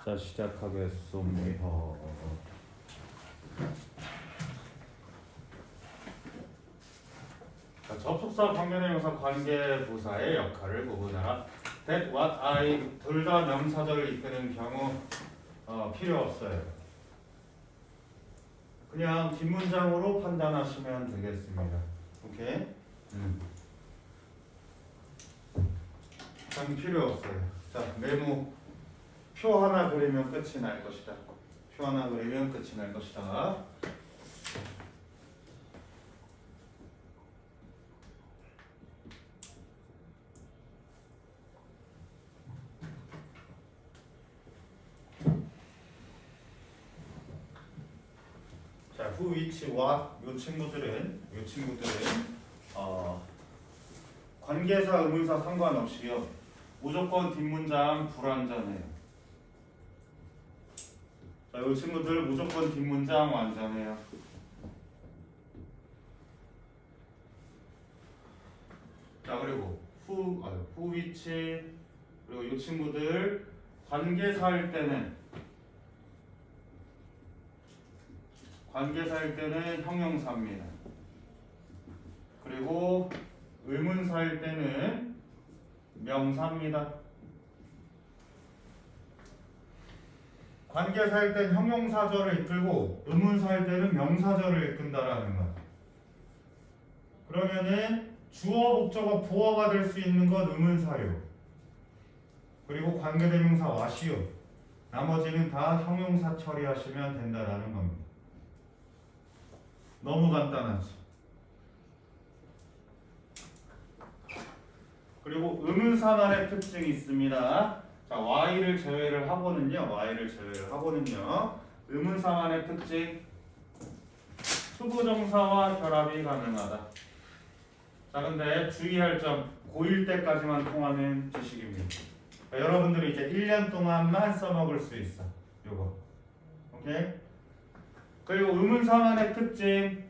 자, 시작하겠습니다. 자, 접속사, 관계대명사, 관계부사의 역할을 구분하라. That, what, I 둘 다 명사절을 이끄는 경우 필요 없어요. 그냥 뒷문장으로 판단하시면 되겠습니다. 오케이? 전 필요 없어요. 자, 메모 표 하나 그리면 끝이 날 것이다. 표 하나 그리면 끝이 날 것이다. 자, who, which, what 요 친구들은 관계사, 의문사 상관없이요. 무조건 뒷문장 불완전해요. 자, 이 친구들 무조건 뒷문장 완전해요. 자, 그리고 who, which 그리고 이 친구들 관계사일 때는 형용사입니다. 그리고 의문사일 때는 명사입니다. 관계사일 때는 형용사절을 이끌고 의문사일 때는 명사절을 이끈다라는 것. 그러면은 주어, 목적어, 보어가 될 수 있는 건 의문사요. 그리고 관계대명사 what이요. 나머지는 다 형용사 처리하시면 된다라는 겁니다. 너무 간단하지. 그리고 의문사만의 특징이 있습니다. 자, y를 제외를 하고는요. 의문사만의 특징. 수부정사와 결합이 가능하다. 자, 근데 주의할 점, 고1 때까지만 통하는 지식입니다. 자, 여러분들이 이제 1년 동안만 써먹을 수 있어. 요거. 오케이? 그리고 의문사만의 특징.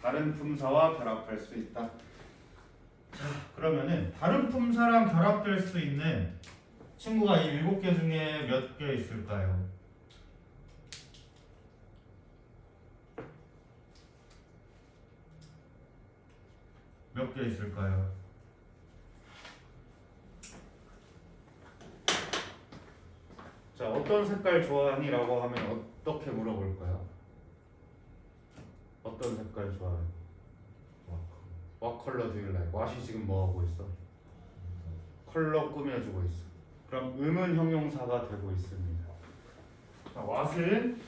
다른 품사와 결합할 수 있다. 자, 그러면은 다른 품사랑 결합될 수 있는 친구가 이 7개 중에 몇 개 있을까요? 몇 개 있을까요? 자, 어떤 색깔 좋아하니? 라고 하면 어떻게 물어볼까요? 어떤 색깔 좋아해? What color do you like? what이 지금 뭐 하고 있어? 컬러 꾸며주고 있어. 그럼 음은 형용사가 되고 있습니다. 자, what은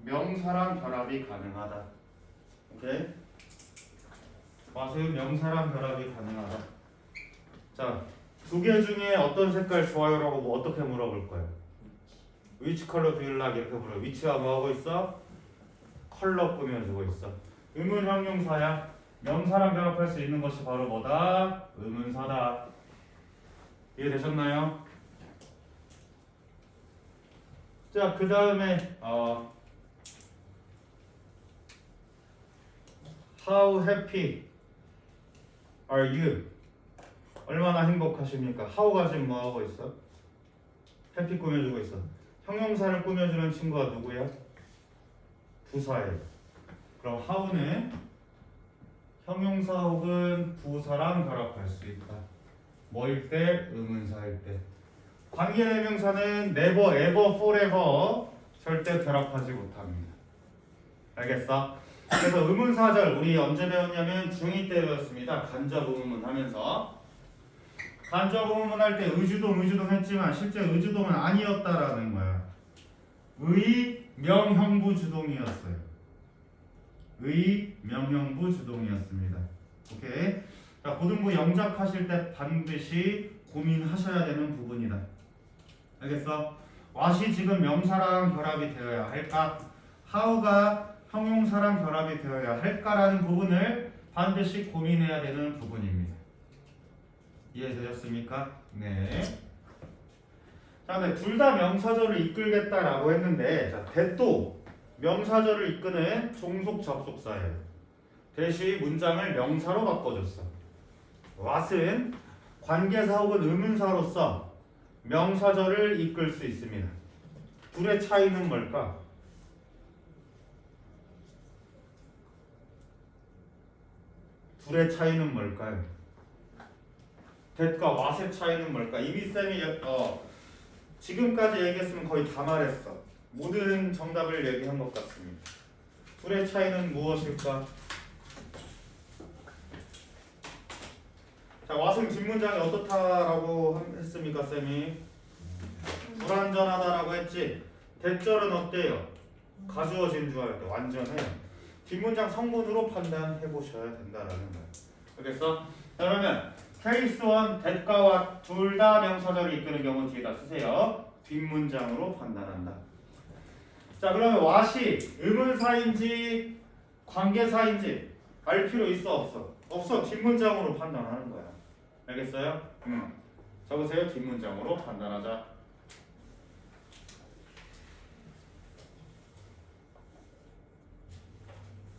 명사랑 결합이 가능하다. 오케이? what은 명사랑 결합이 가능하다. 자, 두 개 중에 어떤 색깔 좋아요라고 뭐 어떻게 물어볼 거예요? Which color do you like? 이렇게 물어요. which가 뭐 하고 있어? 컬러 꾸며주고 있어. 의문 형용사야. 명사랑 결합할 수 있는 것이 바로 뭐다? 의문사다. 이해되셨나요? 자, 그 다음에 How happy are you? 얼마나 행복하십니까? how가 지금 뭐 하고 있어? happy 꾸며주고 있어. 형용사를 꾸며주는 친구가 누구야? 부사예요. 그럼 how는 형용사 혹은 부사랑 결합할 수 있다. 뭐일 때? 의문사일 때. 관계대명사는 never, ever, forever 절대 결합하지 못합니다. 알겠어? 그래서 의문사절 우리 언제 배웠냐면 중2 때 배웠습니다. 간접의문문 하면서 간접의문문 할 때 의주동 했지만 실제 의주동은 아니었다라는 거야. 의, 명, 형부, 주동이었어요. 의, 명, 형부, 주동이었습니다. 오케이? 자, 고등부 영작하실 때 반드시 고민하셔야 되는 부분이다. 알겠어? what이 지금 명사랑 결합이 되어야 할까? how가 형용사랑 결합이 되어야 할까라는 부분을 반드시 고민해야 되는 부분입니다. 이해되셨습니까? 네. 자, 네, 둘 다 명사절을 이끌겠다라고 했는데, 자, 대또 명사절을 이끄는 종속 접속사예요. 대시 문장을 명사로 바꿔줬어. what은 관계사 혹은 의문사로서 명사절을 이끌 수 있습니다. 둘의 차이는 뭘까? 둘의 차이는 뭘까요? that과 what의 차이는 뭘까? 이미 쌤이 지금까지 얘기했으면 거의 다 말했어. 모든 정답을 얘기한 것 같습니다. 둘의 차이는 무엇일까? 자, what은 뒷문장이 어떻다라고 했습니까, 쌤이? 불완전하다라고 했지. 대절은 어때요? 가주어 진주할 때 완전해요. 뒷문장 성분으로 판단해 보셔야 된다라는 거예요. 그래서 그러면 케이스 1 that과 둘 다 명사절을 이끄는 경우 뒤에다 쓰세요. 뒷문장으로 판단한다. 자, 그러면 what이 의문사인지 관계사인지 알 필요 있어 없어? 없어. 뒷문장으로 판단하는 거야. 알겠어요? 적으세요. 뒷문장으로 판단하자.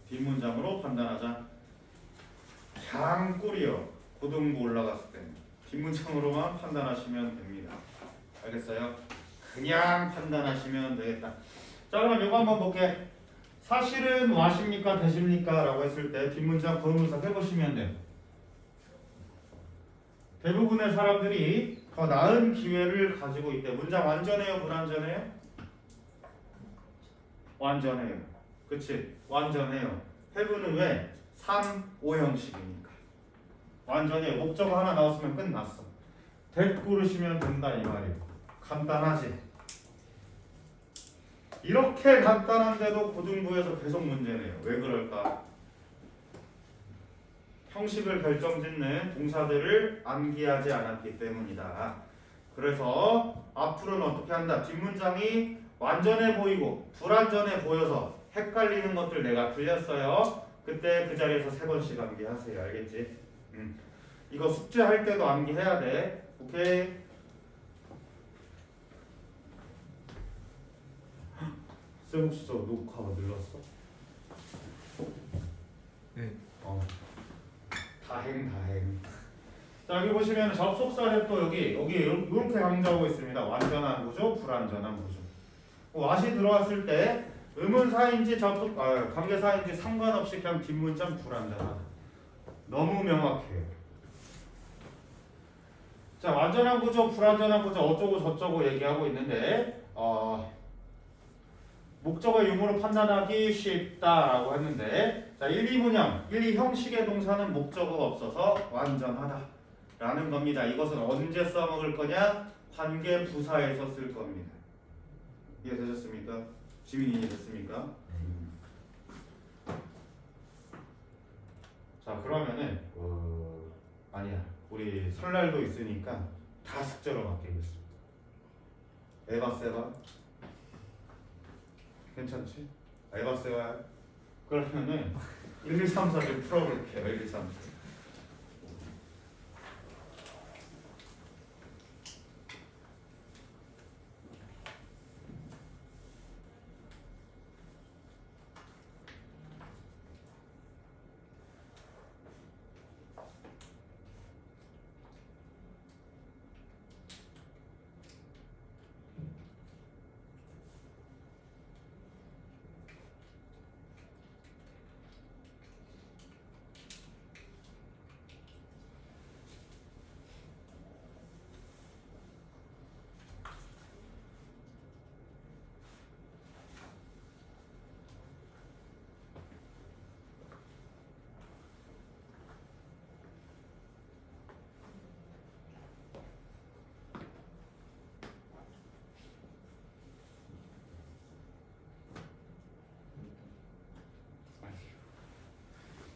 뒷문장으로 판단하자. 그냥 꿀이요. 고등부 올라갔을 때 뒷문장으로만 판단하시면 됩니다. 알겠어요? 그냥 판단하시면 되겠다. 자, 그럼 이거 한번 볼게. 사실은 what입니까? that입니까? 라고 했을 때 뒷문장 고용분석 해보시면 돼요. 대부분의 사람들이 더 나은 기회를 가지고 있대. 문장 완전해요? 불완전해요? 완전해요. 그치? 완전해요. have는 왜? 3, 5형식이니까. 완전해요. 목적어 하나 나왔으면 끝났어. that 고르시면 된다 이 말이에요. 간단하지? 이렇게 간단한데도 고등부에서 계속 문제네요. 왜 그럴까? 형식을 결정짓는 동사들을 암기하지 않았기 때문이다. 그래서 앞으로는 어떻게 한다? 뒷문장이 완전해 보이고 불완전해 보여서 헷갈리는 것들 내가 풀렸어요. 그때 그 자리에서 3번씩 암기하세요. 알겠지? 이거 숙제할 때도 암기해야 돼. 오케이? 쌤 혹시 저 녹화가 늘었어? 네. 다행. 자, 여기 보시면 접속사에 또 여기 이렇게 강조하고 있습니다. 완전한 구조, 불완전한 구조. what이 들어왔을 때 의문사인지 관계사인지 상관없이 그냥 뒷문장 불완전하다. 너무 명확해요. 자, 완전한 구조, 불완전한 구조 어쩌고 저쩌고 얘기하고 있는데 목적어 유무로 판단하기 쉽다라고 했는데, 자, 1, 2문형, 1, 2 형식의 동사는 목적어가 없어서 완전하다 라는 겁니다. 이것은 언제 써먹을 거냐? 관계 부사에서 쓸 겁니다. 이해되셨습니까? 지민이 이해됐습니까? 자, 그러면은 아니야, 우리 설날도 있으니까 다 숙제로 맡기겠습니다. 에바세바 괜찮지? 에바세바 그러면은 1, 2, 3, 4를 풀어볼게요. 1, 2, 3, 4.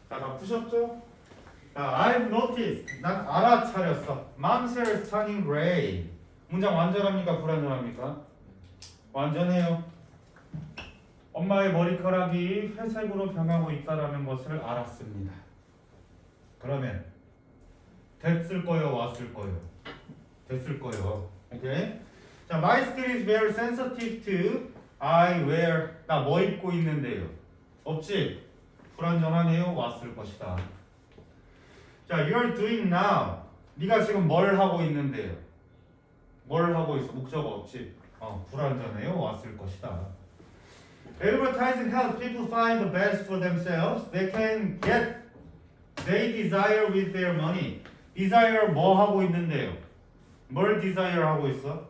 자, 다 푸셨죠? 자, I've noticed. 난 알아차렸어. Mom's hair is turning gray. 문장 완전합니까? 불완전합니까? 완전해요. 엄마의 머리카락이 회색으로 변하고 있다라는 것을 알았습니다. 그러면 됐을 거예요? 왔을 거예요? 됐을 거예요. 오케이? 자, my skin is very sensitive to I wear. 나 뭐 입고 있는데요? 없지? 불완전하네요. 왔을 것이다. 자, you're doing now. 네가 지금 뭘 하고 있는데요? 뭘 하고 있어? 목적 없지. 불완전해요. 왔을 것이다. Advertising helps people find the best for themselves. They can get they desire with their money. desire 뭐 하고 있는데요? 뭘 desire 하고 있어?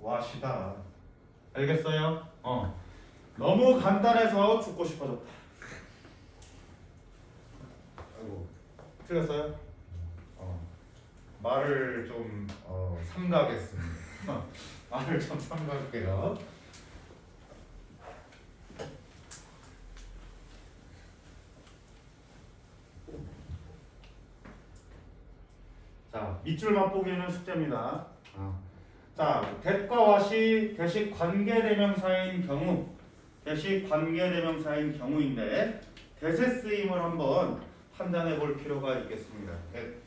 what이다. 알겠어요? 너무 간단해서 죽고 싶어졌다. 아이고, 틀렸어요? 말을 좀 삼가겠습니다. 말을 좀 삼갈게요. 자, 밑줄 맛보기는 숙제입니다. 자, that과 what이 대식 관계대명사인 경우, 대식 관계대명사인 경우인데 that의 쓰임을 한번 판단해 볼 필요가 있겠습니다. that.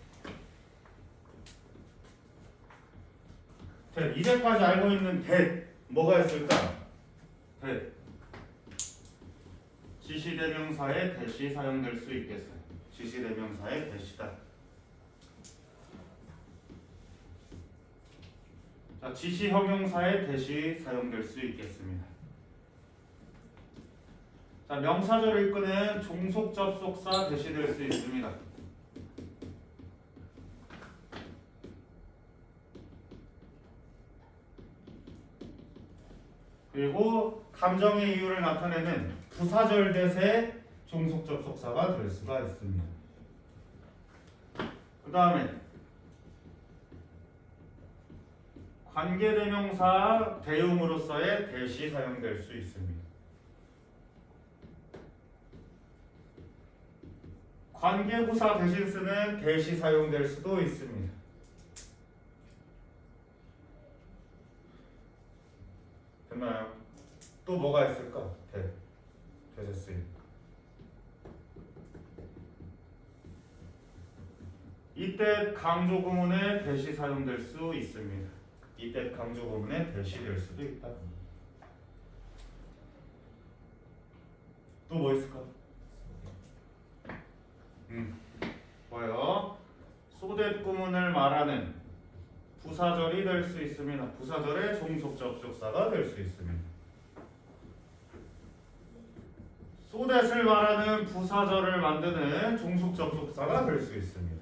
이제까지 알고 있는 that 뭐가 있을까? that. 지시대명사의 that이 사용될 수 있겠어요. 지시대명사의 that이다. 자, 지시 형용사의 that이 사용될 수 있겠습니다. 자, 명사절을 이끄는 종속 접속사 that이 될 수 있습니다. 그리고 감정의 이유를 나타내는 부사절 that의 종속 접속사가 될 수가 있습니다. 그 다음에 관계대명사 대용으로서의 that이 사용될 수 있습니다. 관계부사 대신 쓰는 that이 사용될 수도 있습니다. 됐나요? 또 뭐가 있을까? that의 쓰임. 이때 강조 구문에 that이 사용될 수 있습니다. 이때 강조 구문에 that이 될 수도 있다. 또 뭐 있을까? 뭐요? so that 구문을 말하는 부사절이 될 수 있습니다. 부사절의 종속 접속사가 될 수 있습니다. so that을 말하는 부사절을 만드는 종속 접속사가 될 수 있습니다.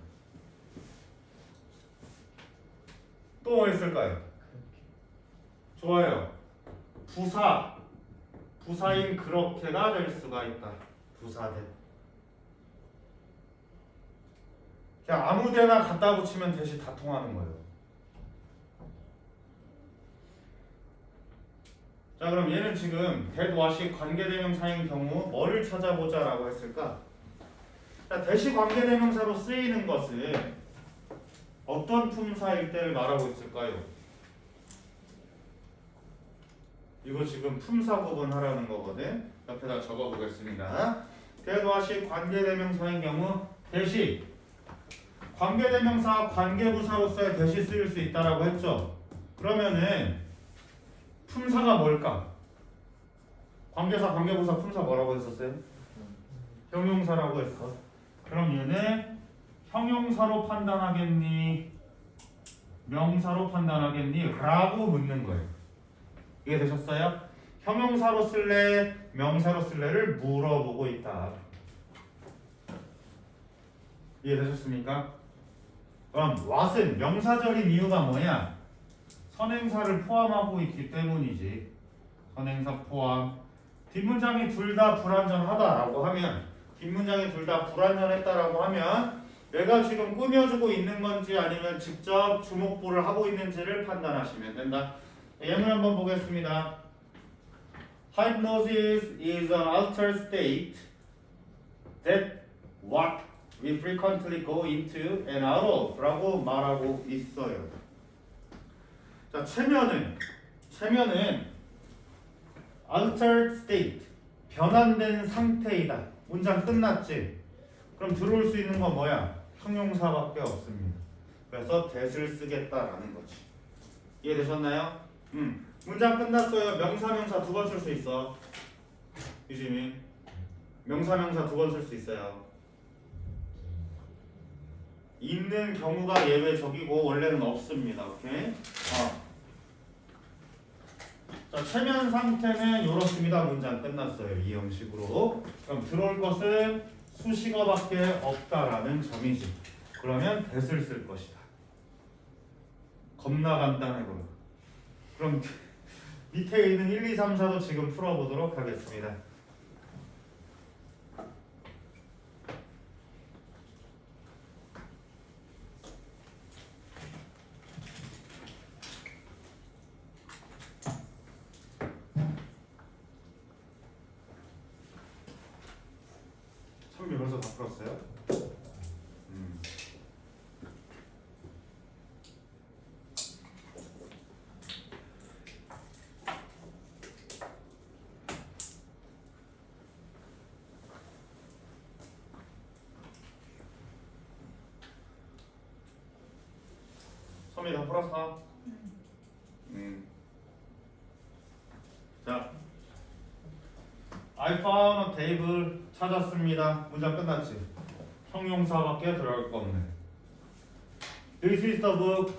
또 뭐 있을까요? 좋아요. 부사인 그렇게가 될 수가 있다. 부사 that. 그냥 아무데나 갖다 붙이면 that이 다 통하는 거예요. 자, 그럼 얘는 지금 that, what이 관계대명사인 경우 뭐를 찾아보자 라고 했을까? 자, that이 관계대명사로 쓰이는 것은 어떤 품사일 때를 말하고 있을까요? 이거 지금 품사 구분하라는 거거든. 옆에다 적어 보겠습니다. that, what이 관계대명사인 경우 that이 관계대명사 관계부사로서의 that이 쓰일 수 있다라고 했죠. 그러면은 품사가 뭘까? 관계사 관계부사 품사 뭐라고 했었어요? 형용사라고 했어. 그럼 얘는 형용사로 판단하겠니? 명사로 판단하겠니? 라고 묻는 거예요. 이해되셨어요? 형용사로 쓸래? 명사로 쓸래를 물어보고 있다. 이해되셨습니까? 그럼 what은 명사절인 이유가 뭐냐? 선행사를 포함하고 있기 때문이지. 선행사 포함. 뒷문장이 둘 다 불완전하다라고 하면, 뒷문장이 둘 다 불완전했다라고 하면 내가 지금 꾸며주고 있는 건지 아니면 직접 주목부를 하고 있는지를 판단하시면 된다. 예문 한번 보겠습니다. Hypnosis is an altered state that what we frequently go into and out of 라고 말하고 있어요. 자, 체면은 altered state, 변환된 상태이다. 문장 끝났지? 그럼 들어올 수 있는 건 뭐야? 형용사밖에 없습니다. 그래서 that을 쓰겠다라는 거지. 이해되셨나요? 문장 끝났어요. 명사 두 번 쓸 수 있어. 유진이 명사 두 번 쓸 수 있어요. 있는 경우가 예외적이고 원래는 없습니다. 오케이? 자, 체면 상태는 이렇습니다. 문장 끝났어요. 이 형식으로. 그럼 들어올 것은 수식어밖에 없다라는 점이지. 그러면 that을 쓸 것이다. 겁나 간단하고요. 그럼 밑에 있는 1, 2, 3, 4도 지금 풀어보도록 하겠습니다. 선비 벌써 다 풀었어요? 선비 다 풀었어? 자, I found a table 찾았습니다. 문장 끝났지? 형용사밖에 들어갈 거 없네. This is the book.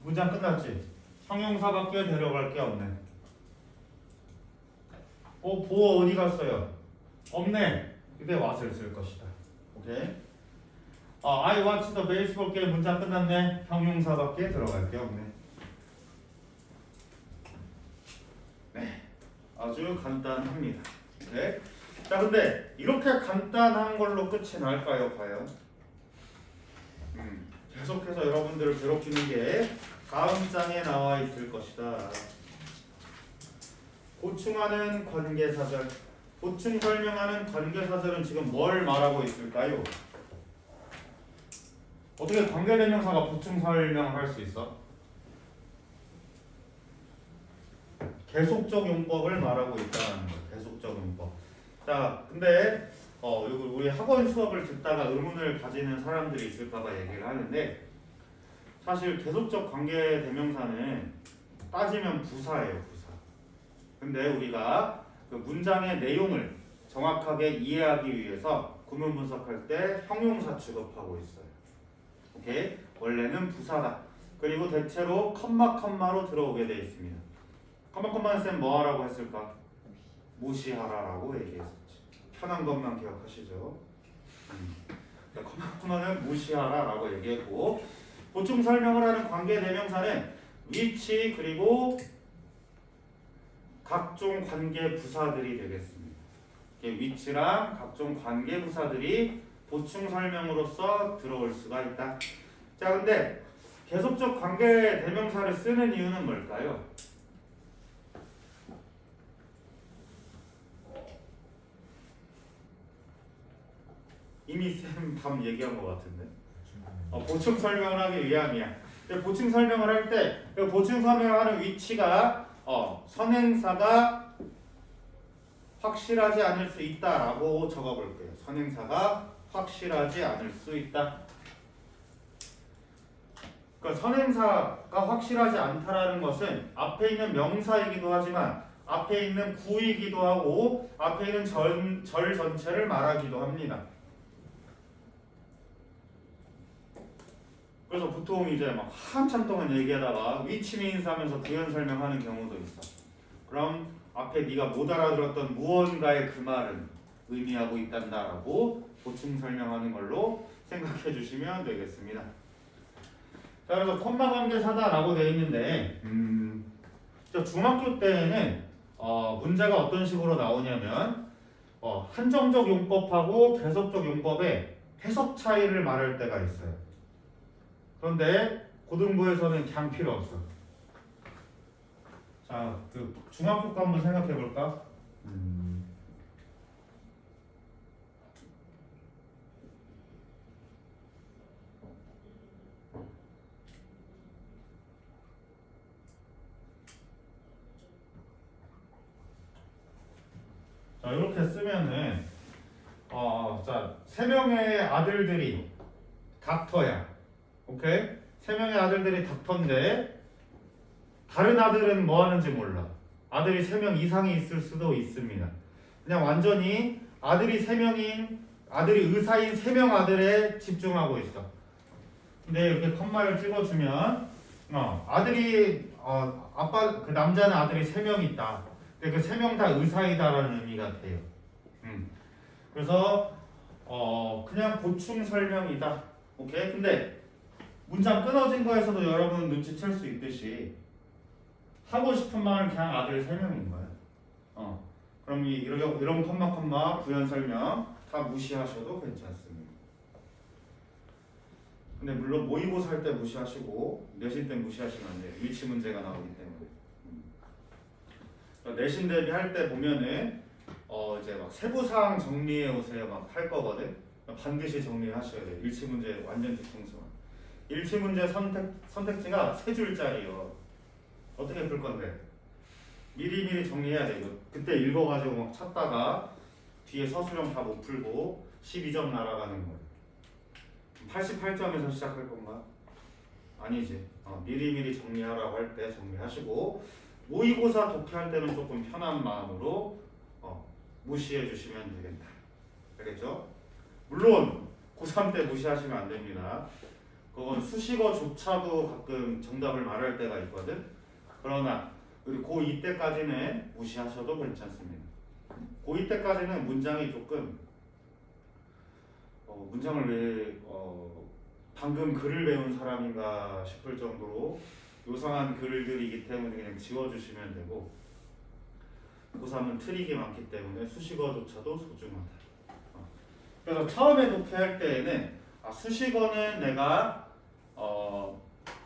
문장 끝났지? 형용사밖에 데려갈 게 없네. 보어 어디 갔어요? 없네. 이때 what을 쓸 것이다. 오케이? I watched the baseball game. 문장 끝났네. 형용사밖에 들어갈 게 없네. 네, 아주 간단합니다. 네. 자, 근데 이렇게 간단한 걸로 끝이 날까요, 과연? 계속해서 여러분들을 괴롭히는 게 다음 장에 나와 있을 것이다. 보충하는 관계사절. 보충 설명하는 관계사절은 지금 뭘 말하고 있을까요? 어떻게 관계대명사가 보충 설명을 할 수 있어? 계속적 용법을 말하고 있다는 거예요. 계속적 용법. 자, 근데 우리 학원 수업을 듣다가 의문을 가지는 사람들이 있을까봐 얘기를 하는데, 사실 계속적 관계 대명사는 따지면 부사예요, 부사. 근데 우리가 그 문장의 내용을 정확하게 이해하기 위해서 구문 분석할 때 형용사 취급하고 있어요. 오케이? 원래는 부사다. 그리고 대체로 컴마로 들어오게 되어 있습니다. 컴마는 쌤 뭐하라고 했을까? 무시하라라고 얘기했었지. 편한 것만 기억하시죠. 컴마는 무시하라라고 얘기했고, 보충 설명을 하는 관계 대명사는 위치 그리고 각종 관계 부사들이 되겠습니다. 위치랑 각종 관계 부사들이 보충 설명으로서 들어올 수가 있다. 자, 근데 계속적 관계 대명사를 쓰는 이유는 뭘까요? 이미 쌤 답 얘기한 것 같은데. 보충 설명을 하기 위함이야. 보충 설명을 할 때 보충 설명을 하는 위치가 선행사가 확실하지 않을 수 있다라고 적어볼게요. 선행사가 확실하지 않을 수 있다. 그러니까 선행사가 확실하지 않다라는 것은 앞에 있는 명사이기도 하지만 앞에 있는 구이기도 하고 앞에 있는 절 전체를 말하기도 합니다. 그래서 보통 이제 막 한참 동안 얘기하다가 위치 미인스 하면서 부연 설명하는 경우도 있어. 그럼 앞에 네가 못 알아들었던 무언가의 그 말은 의미하고 있단다라고 보충 설명하는 걸로 생각해 주시면 되겠습니다. 자, 그래서 콤마 관계사다라고 되어 있는데 중학교 때에는 문제가 어떤 식으로 나오냐면 한정적 용법하고 계속적 용법의 해석 차이를 말할 때가 있어요. 그런데 고등부에서는 그냥 필요 없어. 자, 그 중학교 거 한번 생각해 볼까? 자, 이렇게 쓰면은 자, 3명의 아들들이 닥터야. 오케이? 3명의 아들들이 닥터인데 다른 아들은 뭐 하는지 몰라. 아들이 3명 이상이 있을 수도 있습니다. 그냥 완전히 아들이 의사인 3명 아들에 집중하고 있어. 근데 이렇게 컴마를 찍어주면 아빠 그 남자는 아들이 3명 있다. 근데 그 3명 다 의사이다라는 의미가 돼요. 그래서 그냥 보충 설명이다. 오케이. 근데 문장 끊어진 거에서도 여러분 눈치챌 수 있듯이 하고 싶은 말은 그냥 아들 3명인 거야. 그럼 이런 컴마 부연 설명 다 무시하셔도 괜찮습니다. 근데 물론 모의고사 할 때 무시하시고 내신 때 무시하시면 안 돼요. 위치 문제가 나오기 때문에. 내신 대비 할 때 보면은 이제 막 세부 사항 정리해 오세요 막 할 거거든. 반드시 정리하셔야 돼요. 일치 문제 완전 뒤통수만. 일치 문제 선택지가 3줄짜리요. 어떻게 풀 건데? 미리미리 정리해야 돼. 이거 그때 읽어가지고 막 찾다가 뒤에 서술형 다 못 풀고 12점 날아가는 거예요. 88점에서 시작할 건가? 아니지. 미리미리 정리하라고 할 때 정리하시고 모의고사 독해할 때는 조금 편한 마음으로 무시해 주시면 되겠다. 알겠죠? 물론 고3 때 무시하시면 안 됩니다. 그건 수식어조차도 가끔 정답을 말할 때가 있거든. 그러나 우리 고2 때까지는 무시하셔도 괜찮습니다. 고2 때까지는 문장이 조금 문장을 왜 방금 글을 배운 사람인가 싶을 정도로 요상한 글들이기 때문에 그냥 지워주시면 되고 고3은 트릭이 많기 때문에 수식어조차도 소중하다. 그래서 처음에 독해할 때에는 수식어는 내가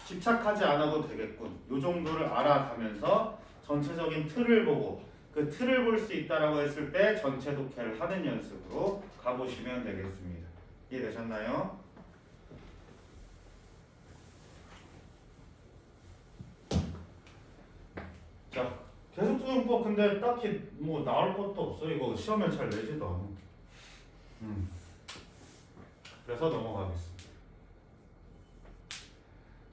집착하지 않아도 되겠군. 요 정도를 알아가면서 전체적인 틀을 보고 그 틀을 볼 수 있다라고 했을 때 전체 독해를 하는 연습으로 가보시면 되겠습니다. 이해되셨나요? 자, 계속조용법 근데 딱히 뭐 나올 것도 없어. 이거 시험에 잘 내지도 않아. 그래서 넘어가겠습니다.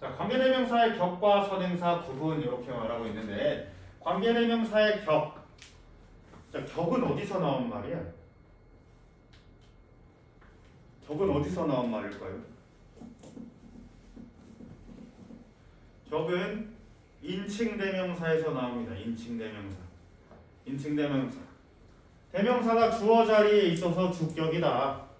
자, 관계대명사의 격과 선행사 구분 이렇게 말하고 있는데 관계대명사의 격. 자, 격은 어디서 나온 말이야? 격은 어디서 나온 말일까요? 격은 인칭대명사에서 나옵니다. 인칭대명사. 대명사가 주어 자리에 있어서 주격이다.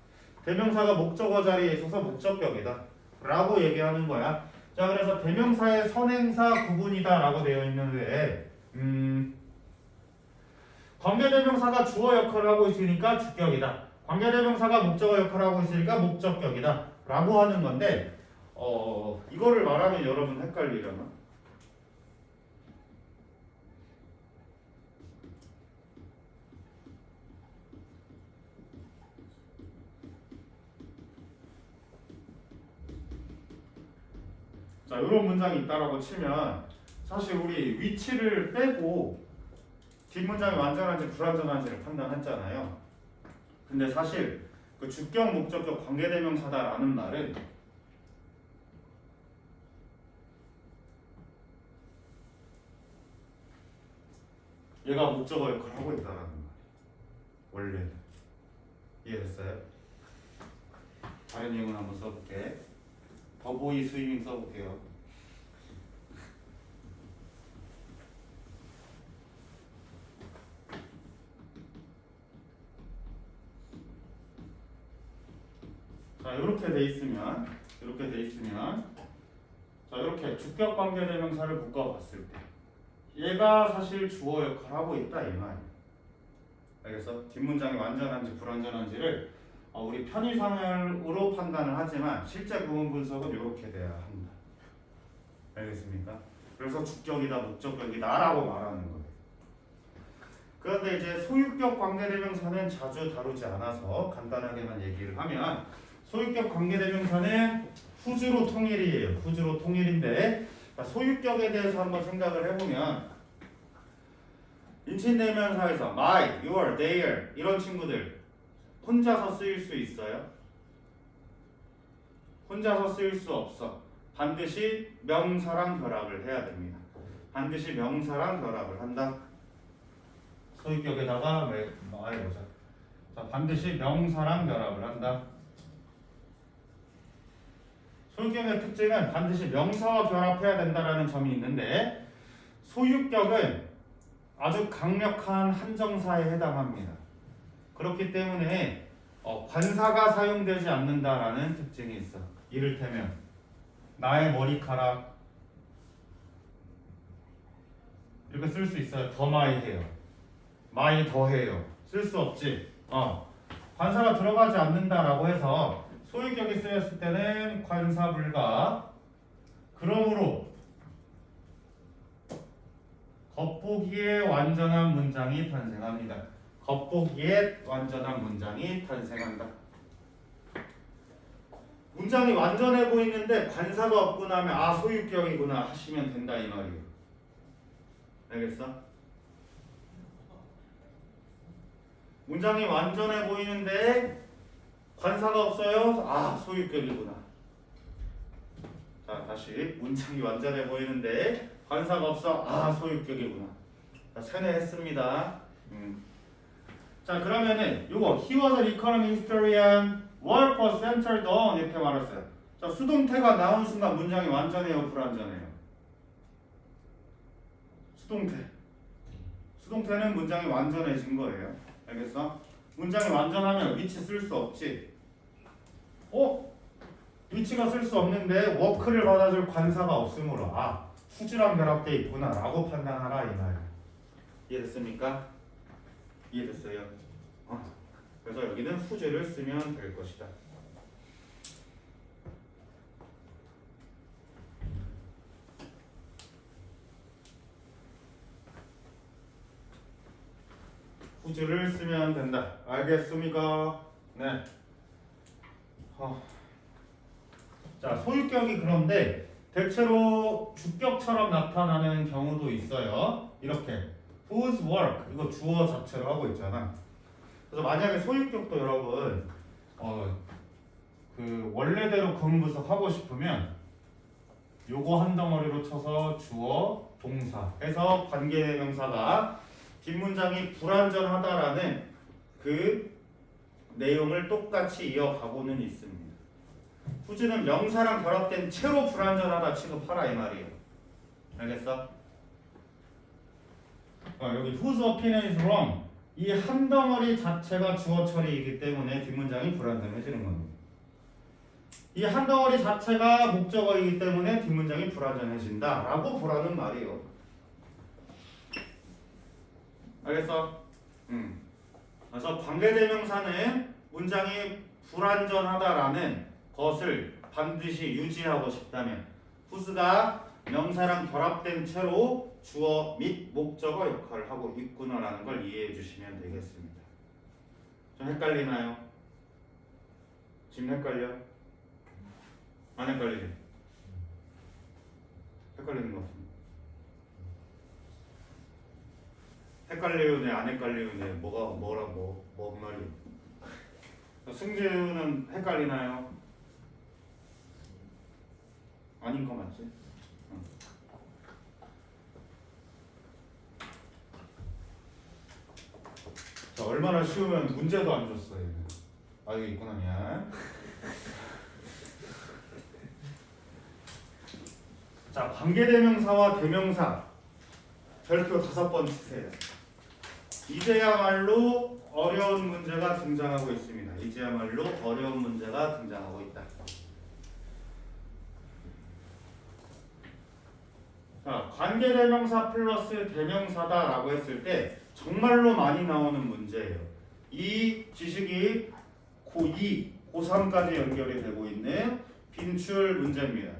대명사가 목적어 자리에 있어서 목적격이다. 라고 얘기하는 거야. 자, 그래서 대명사의 선행사 구분이다 라고 되어 있는데 관계대명사가 주어 역할을 하고 있으니까 주격이다. 관계대명사가 목적어 역할을 하고 있으니까 목적격이다 라고 하는 건데 이거를 말하면 여러분 헷갈리려나? 자, 이런 문장이 있다라고 치면 사실 우리 위치를 빼고 뒷문장이 완전한지 불완전한지를 판단했잖아요. 근데 사실 그 주격, 목적격, 관계대명사다라는 말은 얘가 목적어 역할을 하고 있다라는 말이에요. 원래는. 이해됐어요? 다른 예문 한번 써볼게. 더보이 스위밍 써볼게요. 자, 이렇게 돼 있으면 자, 이렇게 주격 관계대명사를 묶어봤을 때 얘가 사실 주어 역할을 하고 있다 이 말이에요. 알겠어? 뒷문장이 완전한지 불완전한지를 우리 편의상으로 판단을 하지만 실제 구문 분석은 이렇게 돼야 합니다. 알겠습니까? 그래서 주격이다, 목적격이다 라고 말하는 거예요. 그런데 이제 소유격 관계대명사는 자주 다루지 않아서 간단하게만 얘기를 하면 소유격 관계대명사는 후주로 통일이에요. 후주로 통일인데 소유격에 대해서 한번 생각을 해보면 인칭대명사에서 my, your, their 이런 친구들 혼자서 쓰일 수 있어요? 혼자서 쓰일 수 없어. 반드시 명사랑 결합을 해야 됩니다. 반드시 명사랑 결합을 한다. 소유격에다가 my 보자. 자, 반드시 명사랑 결합을 한다. 소유격의 특징은 반드시 명사와 결합해야 된다라는 점이 있는데 소유격은 아주 강력한 한정사에 해당합니다. 그렇기 때문에 관사가 사용되지 않는다라는 특징이 있어. 이를테면 나의 머리카락 이렇게 쓸 수 있어요. 더 많이 해요. 많이 더 해요. 쓸 수 없지. 관사가 들어가지 않는다라고 해서 소유격이 쓰였을 때는 관사 불가. 그러므로 겉보기에 완전한 문장이 탄생합니다. 겉보기에 완전한 문장이 탄생한다. 문장이 완전해 보이는데 관사가 없고 나면 소유격이구나 하시면 된다 이 말이에요. 알겠어? 문장이 완전해 보이는데 관사가 없어요? 소유격이구나. 자, 다시 문장이 완전해 보이는데 관사가 없어? 소유격이구나. 자, 세뇌했습니다. 자, 그러면은 요거 He was an economy historian. Work was centered on 이렇게 말했어요. 자, 수동태가 나온 순간 문장이 완전해요? 불완전해요? 수동태는 문장이 완전해진 거예요. 알겠어? 문장이 완전하면 위치 쓸 수 없지. 위치가 쓸 수 없는데 워크를 받아줄 관사가 없으므로 후즈랑 결합돼 있구나 라고 판단하라 이 말이야. 이해됐습니까? 이해됐어요? 그래서 여기는 후즈를 쓰면 될 것이다. 후즈를 쓰면 된다. 알겠습니까? 네. 자, 소유격이 그런데 대체로 주격처럼 나타나는 경우도 있어요. 이렇게 whose work 이거 주어 자체로 하고 있잖아. 그래서 만약에 소유격도 여러분 그 원래대로 금분석 하고 싶으면 요거 한 덩어리로 쳐서 주어 동사 해서 관계대명사가 뒷문장이 불완전하다라는 그 내용을 똑같이 이어가고는 있습니다. 후즈는 명사랑 결합된 채로 불완전하다 취급하라 이 말이에요. 알겠어? 여기 whose opinion is wrong 이 한 덩어리 자체가 주어 처리이기 때문에 뒷문장이 불완전해지는 겁니다. 이 한 덩어리 자체가 목적어이기 때문에 뒷문장이 불완전해진다 라고 보라는 말이에요. 알겠어? 그래서 관계대명사는 문장이 불완전하다라는 것을 반드시 유지하고 싶다면 whose가 명사랑 결합된 채로 주어 및 목적어 역할을 하고 있구나라는 걸 이해해 주시면 되겠습니다. 좀 헷갈리나요? 지금 헷갈려? 안 헷갈리지? 헷갈리는 것 같습니다. 헷갈리우네 안 헷갈리우네 뭔 말이에요? 승재는 헷갈리나요? 아닌 거 맞지? 자, 얼마나 쉬우면 문제도 안 줬어요. 여기 있구나 그냥. 자, 관계대명사와 대명사 별표 5번 치세요. 이제야말로 어려운 문제가 등장하고 있습니다. 이제야말로 어려운 문제가 등장하고 있다. 자, 관계대명사 플러스 대명사다라고 했을 때 정말로 많이 나오는 문제예요. 이 지식이 고2, 고3까지 연결이 되고 있는 빈출 문제입니다.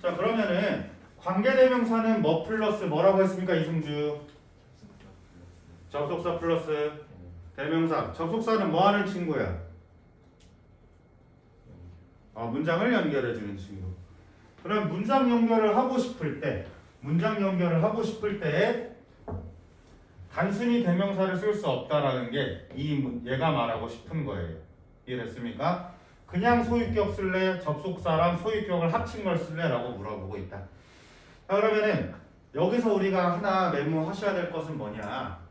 자, 그러면은 관계대명사는 뭐 플러스 뭐라고 했습니까? 이승주 접속사 플러스 대명사. 접속사는 뭐 하는 친구야? 문장을 연결해주는 친구. 그럼 문장 연결을 하고 싶을 때 단순히 대명사를 쓸 수 없다라는 게 얘가 말하고 싶은 거예요. 이해됐습니까? 그냥 소유격 쓸래? 접속사랑 소유격을 합친 걸 쓸래? 라고 물어보고 있다. 자, 그러면은 여기서 우리가 하나 메모하셔야 될 것은 뭐냐?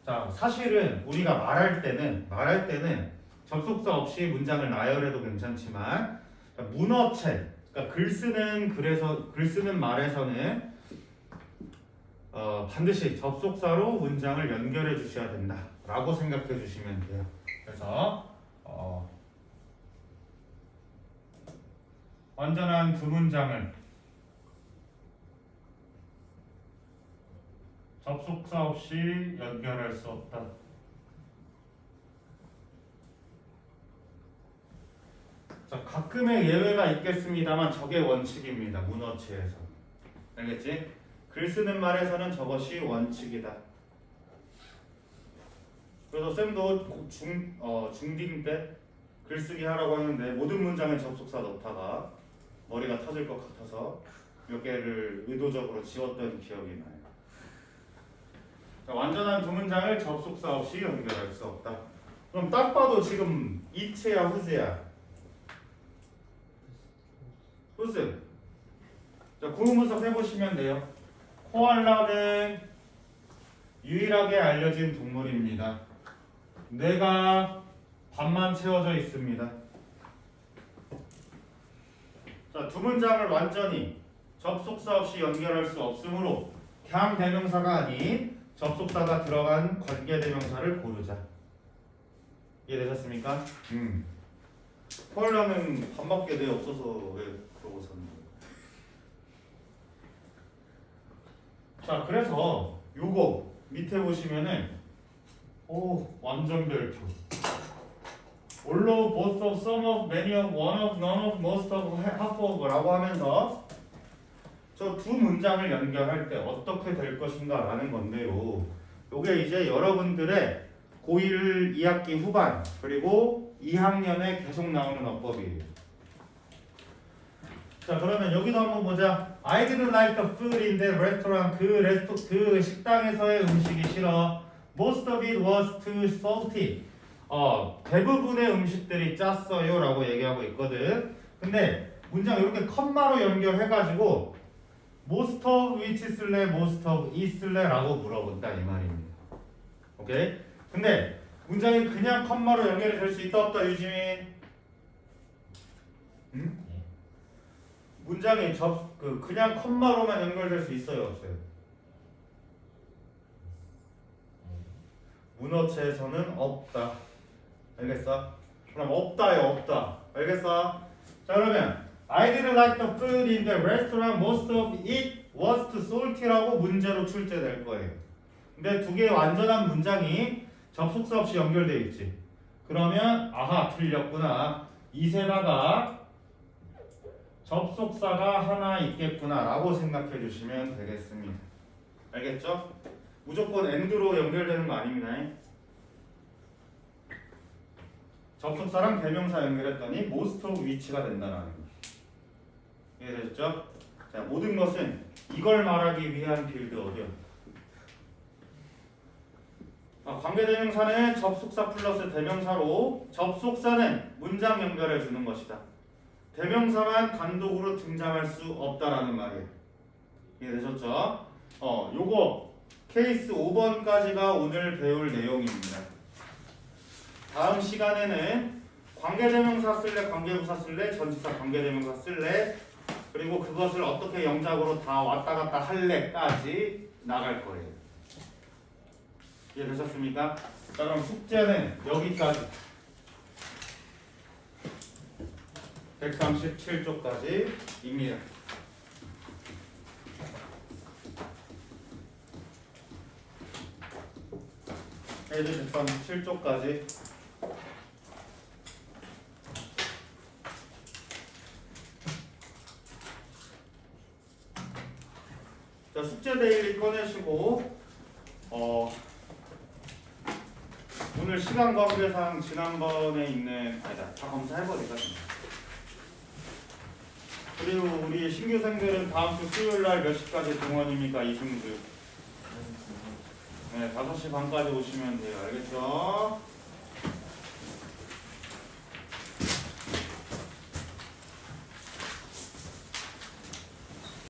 자, 사실은 우리가 말할 때는 접속사 없이 문장을 나열해도 괜찮지만 문어체, 그러니까 글 쓰는 말에서는 반드시 접속사로 문장을 연결해 주셔야 된다라고 생각해 주시면 돼요. 그래서 완전한 두 문장을 접속사 없이 연결할 수 없다. 자, 가끔의 예외가 있겠습니다만 저게 원칙입니다. 문어체에서. 알겠지? 글 쓰는 말에서는 저것이 원칙이다. 그래서 쌤도 중딩 때 글쓰기 하라고 하는데 모든 문장에 접속사 넣다가 머리가 터질 것 같아서 몇 개를 의도적으로 지웠던 기억이 나요. 자, 완전한 두 문장을 접속사 없이 연결할 수 없다. 그럼 딱 봐도 지금 이츠야 후즈야? 후즈. 자, 구문 분석 해보시면 돼요. 코알라는 유일하게 알려진 동물입니다. 뇌가 반만 채워져 있습니다. 자, 두 문장을 완전히 접속사 없이 연결할 수 없으므로 그냥 대명사가 아닌 접속사가 들어간 관계대명사를 고르자. 이해되셨습니까? 코알라는 반밖에 뇌 없어서 왜 그러고 사는 거예요? 자, 그래서 요거 밑에 보시면은 완전 별표. All of, both of, some of, many of, one of, none of, most of, half of 라고 하면서 저 두 문장을 연결할 때 어떻게 될 것인가 라는 건데요. 요게 이제 여러분들의 고1 2학기 후반 그리고 2학년에 계속 나오는 어법이에요. 자, 그러면 여기도 한번 보자. I didn't like the food in that restaurant. 그 식당에서의 음식이 싫어. Most of it was too salty. 대부분의 음식들이 짰어요 라고 얘기하고 있거든. 근데 문장 이렇게 컴마로 연결해가지고 most of which 쓸래, most of it 쓸래 라고 물어본다 이 말입니다. 오케이? 근데 문장이 그냥 컴마로 연결이 될 수 있다 없다 유지민? 응? 문장이 그냥 컴마로만 연결될 수 있어요 없어요? 문어체에서는 없다. 알겠어? 그럼 없다요 없다. 알겠어? 자, 그러면 I didn't like the food in the restaurant. Most of it was too salty라고 문제로 출제될 거예요. 근데 두 개의 완전한 문장이 접속사 없이 연결되어 있지. 그러면 아하 틀렸구나. 이세다가 접속사가 하나 있겠구나 라고 생각해 주시면 되겠습니다. 알겠죠? 무조건 and로 연결되는 거 아닙니다. 접속사랑 대명사 연결했더니 most of which가 된다는 거. 이해되셨죠? 자, 모든 것은 이걸 말하기 위한 빌드업이요. 관계대명사는 접속사 플러스 대명사로 접속사는 문장 연결해 주는 것이다. 대명사만 단독으로 등장할 수 없다라는 말이에요. 이해되셨죠? 요거 케이스 5번까지가 오늘 배울 내용입니다. 다음 시간에는 관계대명사 쓸래, 관계부사 쓸래, 전치사 관계대명사 쓸래, 그리고 그것을 어떻게 영작으로 다 왔다 갔다 할래까지 나갈 거예요. 이해되셨습니까? 자, 그럼 숙제는 여기까지 137쪽까지입니다. 애들 137쪽까지 자, 숙제 데일리 꺼내시고 오늘 시간 관계상 지난번에 있는 다 검사해버리자. 그리고 우리 신규생들은 다음 주 수요일날 몇 시까지 동원입니까? 이승주. 네, 5시 반까지 오시면 돼요. 알겠죠?